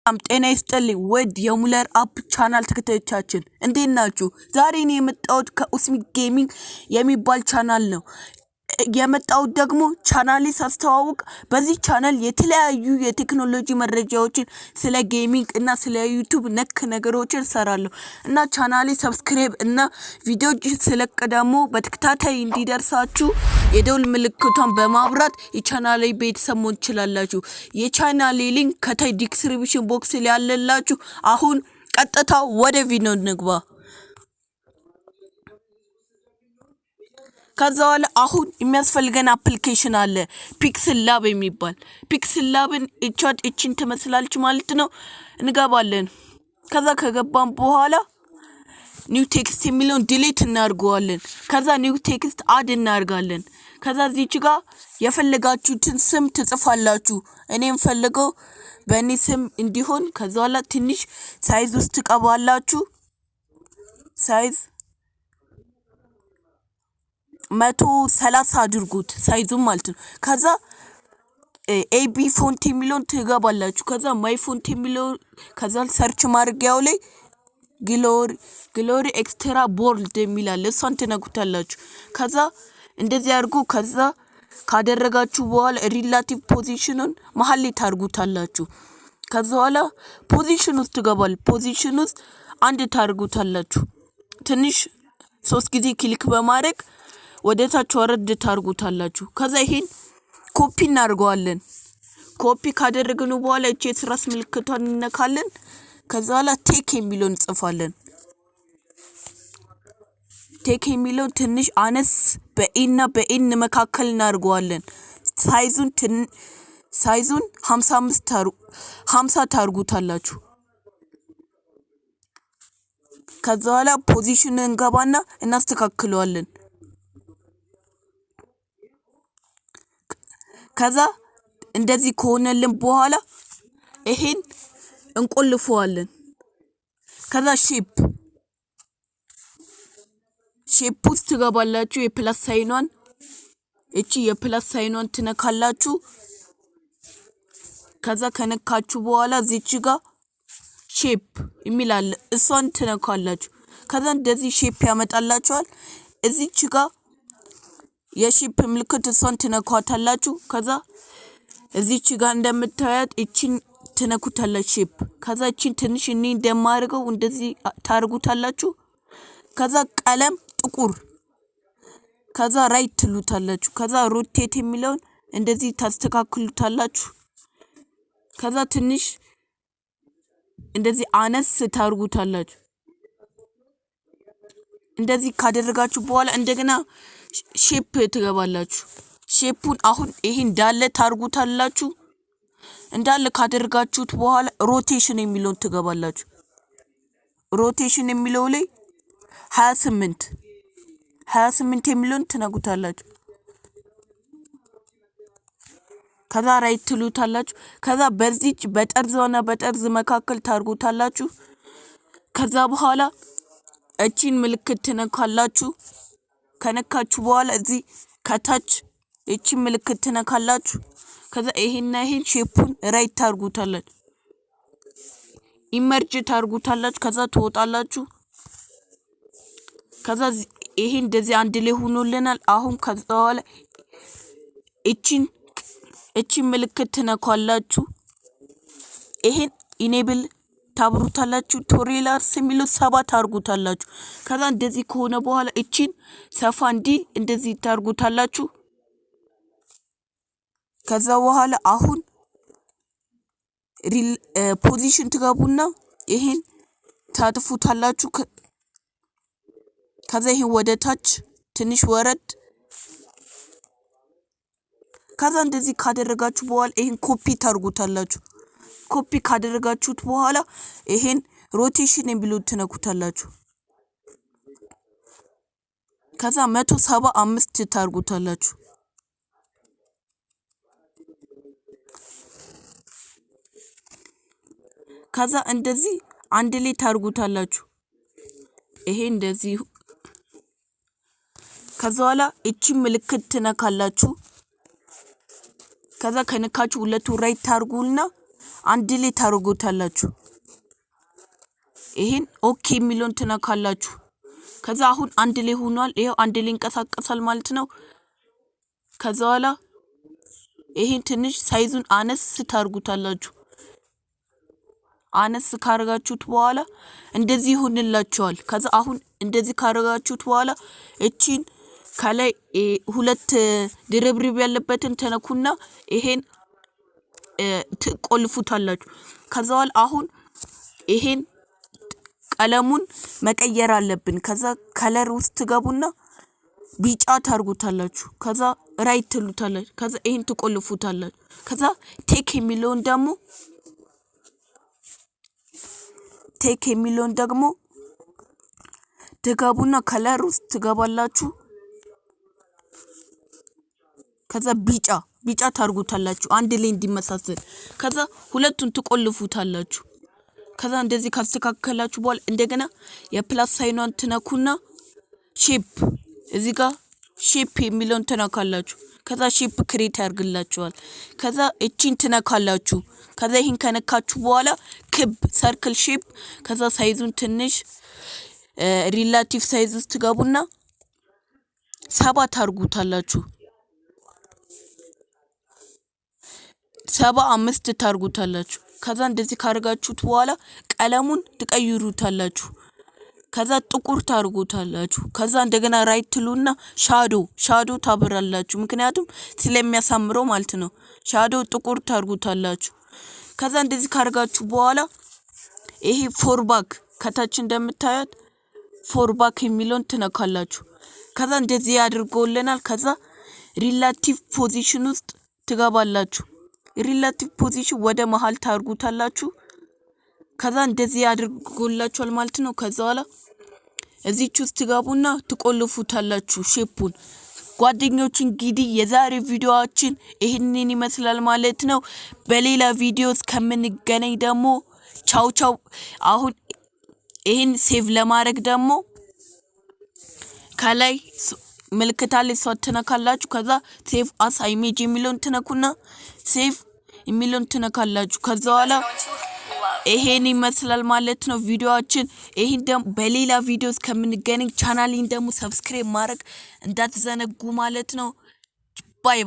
ጤና ይስጥልኝ ውድ የሙለር አፕ ቻናል ተከታዮቻችን እንዴት ናችሁ? ዛሬ እኔ የመጣሁት ከኡስሚ ጌሚንግ የሚባል ቻናል ነው። የመጣሁት ደግሞ ቻናሌ ሳስተዋውቅ በዚህ ቻናል የተለያዩ የቴክኖሎጂ መረጃዎችን ስለ ጌሚንግ እና ስለ ዩቲዩብ ነክ ነገሮችን ሰራለሁ እና ቻናሌ ሰብስክራይብ እና ቪዲዮዎች ስለቅ ደግሞ በተከታታይ እንዲደርሳችሁ የደውል ምልክቷን በማብራት የቻናሌ ቤተሰብ መሆን ትችላላችሁ። የቻናሌ ሊንክ ከታይ ዲስክሪፕሽን ቦክስ ላይ ያለላችሁ። አሁን ቀጥታ ወደ ቪዲዮ እንግባ። ከዛው አሁን የሚያስፈልገን አፕሊኬሽን አለ PixelLab የሚባል PixelLabን እቺን ተመስላልች ማለት ነው። እንገባለን። ከዛ ከገባን በኋላ ኒው ቴክስት የሚለውን ዲሊት እናርጋለን። ከዛ ኒው ቴክስት አድ እናርጋለን። ከዛ እዚች ጋር የፈለጋችሁትን ስም ትጽፋላችሁ። እኔም ፈልገው በእኔ ስም እንዲሆን ከዛው ትንሽ ሳይዝ ውስጥ ተቀባላችሁ። ሳይዝ 130 አድርጉት ሳይዙም ማለት ነው። ከዛ ኤቢ ፎንት የሚለውን ትገባላችሁ። ከዛ ማይ ፎንት የሚለው ከዛ ሰርች ማድረጊያው ላይ ግሎሪ ኤክስትራ ቦልድ የሚላል እሷን ትነኩታላችሁ። ከዛ እንደዚህ አድርጉ። ከዛ ካደረጋችሁ በኋላ ሪላቲቭ ፖዚሽኑን መሃል ላይ ታርጉታላችሁ። ከዛ በኋላ ፖዚሽን ውስጥ ትገባል። ፖዚሽን ውስጥ አንድ ታርጉታላችሁ። ትንሽ 3 ጊዜ ክሊክ በማድረግ ወደታች ወረድ ታርጉታላችሁ። ከዛ ይሄን ኮፒ እናርጋለን። ኮፒ ካደረግን በኋላ እቺ የትራስ ምልክቷን እንነካለን። ከዛ ቴክ የሚለውን እንጽፋለን። ቴክ የሚለውን ትንሽ አነስ በኤን መካከል እናርጋለን። ሳይዙን 50 ታርጉታላችሁ። ከዛ ፖዚሽን እንገባና እናስተካክለዋለን። ከዛ እንደዚህ ከሆነልን በኋላ ይሄን እንቆልፈዋለን። ከዛ ሼፕ ውስጥ ትገባላችሁ። የፕላስ ሳይኗን የፕላስ ሳይኗን ትነካላችሁ። ከዛ ከነካችሁ በኋላ እዚች ጋር ሼፕ የሚላል እሷን ትነካላችሁ። ከዛ እንደዚህ ሼፕ ያመጣላችኋል። እዚች ጋር የሼፕ ምልክት እሷን ትነኳታላችሁ። ከዛ እዚች ጋር እንደምታዩት እቺን ትነኩታላችሁ ሼፕ። ከዛ እቺን ትንሽ እኔ እንደማርገው እንደዚህ ታርጉታላችሁ። ከዛ ቀለም ጥቁር ከዛ ራይት ትሉታላችሁ። ከዛ ሮቴት የሚለውን እንደዚህ ታስተካክሉታላችሁ። ከዛ ትንሽ እንደዚህ አነስ ታርጉታላችሁ። እንደዚህ ካደረጋችሁ በኋላ እንደገና ሼፕ ትገባላችሁ። ሼፑን አሁን ይሄን እንዳለ ታርጉታላችሁ። እንዳለ ካደረጋችሁት በኋላ ሮቴሽን የሚለውን ትገባላችሁ። ሮቴሽን የሚለው ላይ 28 የሚለውን ትነኩታላችሁ። ከዛ ራይት ትሉታላችሁ። ከዛ በዚች በጠርዝና በጠርዝ መካከል ታርጉታላችሁ። ከዛ በኋላ እቺን ምልክት ትነካላችሁ። ከነካችሁ በኋላ እዚህ ከታች እቺን ምልክት ትነካላችሁ። ከዛ ይሄን ሼፑን ራይት ታርጉታላችሁ። ኢመርጅ ታርጉታላችሁ። ከዛ ትወጣላችሁ። ከዛ ይሄ እንደዚህ አንድ ላይ ሆኖልናል። አሁን ከዛ በኋላ እቺን ምልክት ትነካላችሁ። ይሄን ኢኔብል ታብሩታላችሁ። ቱቶሪያልስ የሚለው 7 ታርጉታላችሁ። ከዛ እንደዚህ ከሆነ በኋላ እቺን ሰፋ እንደዚህ ታርጉታላችሁ። ከዛ በኋላ አሁን ፖዚሽን ትገቡና ይሄን ታጥፉታላችሁ። ከዛ ይሄን ወደታች ትንሽ ወረድ። ከዛ እንደዚህ ካደረጋችሁ በኋላ ይሄን ኮፒ ታርጉታላችሁ። ኮፒ ካደረጋችሁት በኋላ ይሄን ሮቴሽን የሚሉት ትነኩታላችሁ። ከዛ 175 ታርጉታላችሁ። ከዛ እንደዚህ አንድ ላይ ታርጉታላችሁ። ይሄ እንደዚህ ከዛ በኋላ እቺ ምልክት ትነካላችሁ። ከዛ ከነካችሁ ሁለቱ ራይት ታርጉልና አንድ ላይ ታርጉታላችሁ ይሄን ኦኬ የሚለውን ትነካላችሁ ከዛ አሁን አንድ ላይ ሆኗል ይሄው አንድ ላይ እንቀሳቀሳል ማለት ነው ከዛ በኋላ ይሄን ትንሽ ሳይዙን አነስ ታርጉታላችሁ አነስ ካረጋችሁት በኋላ እንደዚህ ይሆንላችኋል ከዛ አሁን እንደዚህ ካረጋችሁት በኋላ እቺን ከላይ ሁለት ድርብርብ ያለበትን ተነኩና ይሄን ትቆልፉታላችሁ ከዛ በኋላ አሁን ይሄን ቀለሙን መቀየር አለብን ከዛ ከለር ውስጥ ትገቡና ቢጫ ታርጉታላችሁ ከዛ ራይት ትሉታላችሁ ከዛ ይሄን ትቆልፉታላችሁ ከዛ ቴክ የሚለውን ደግሞ ትገቡና ከለር ውስጥ ትገባላችሁ ከዛ ቢጫ ታርጉታላችሁ አንድ ላይ እንዲመሳሰል ከዛ ሁለቱን ትቆልፉታላችሁ ከዛ እንደዚህ ካስተካከላችሁ በኋላ እንደገና የፕላስ ሳይኗን ትነኩና ሼፕ እዚህ ጋር ሼፕ የሚለውን ትነካላችሁ ከዛ ሼፕ ክሬት ያርግላችኋል ከዛ እቺን ትነካላችሁ ከዛ ይሄን ከነካችሁ በኋላ ክብ ሰርክል ሼፕ ከዛ ሳይዙን ትንሽ ሪላቲቭ ሳይዝ ውስጥ ትገቡና 7 ታርጉታላችሁ 75 ታርጉታላችሁ ከዛ እንደዚህ ካርጋችሁት በኋላ ቀለሙን ትቀይሩታላችሁ ከዛ ጥቁር ታርጉታላችሁ ከዛ እንደገና ራይት ትሉና ሻዶ ታበራላችሁ ምክንያቱም ስለሚያሳምረው ማለት ነው ሻዶ ጥቁር ታርጉታላችሁ ከዛ እንደዚህ ካርጋችሁ በኋላ ይሄ ፎርባክ ከታች እንደምታዩት ፎርባክ የሚለውን ትነካላችሁ ከዛ እንደዚህ ያድርጎልናል ከዛ ሪላቲቭ ፖዚሽን ውስጥ ትገባላችሁ ሪላቲቭ ፖዚሽን ወደ መሃል ታርጉታላችሁ ከዛ እንደዚህ ያድርጎላችኋል ማለት ነው ከዛ በኋላ እዚች ውስጥ ትገቡና ትቆልፉታላችሁ ሼፑን ጓደኞች እንግዲህ የዛሬ ቪዲዮአችን ይሄንን ይመስላል ማለት ነው በሌላ ቪዲዮ እስከምንገናኝ ደግሞ ቻው አሁን ይሄን ሴቭ ለማድረግ ደግሞ ከላይ ምልክት አለ ተነካላችሁ ከዛ ሴቭ አስ ኢሜጅ የሚለውን ትነኩና ሴቭ የሚለውን ትነካላችሁ ከዛ በኋላ ይሄን ይመስላል ማለት ነው ቪዲዮአችን ይሄን ደግሞ በሌላ ቪዲዮ እስከምንገናኝ ቻናሌን ደግሞ ሰብስክራይብ ማድረግ እንዳትዘነጉ ማለት ነው ባይ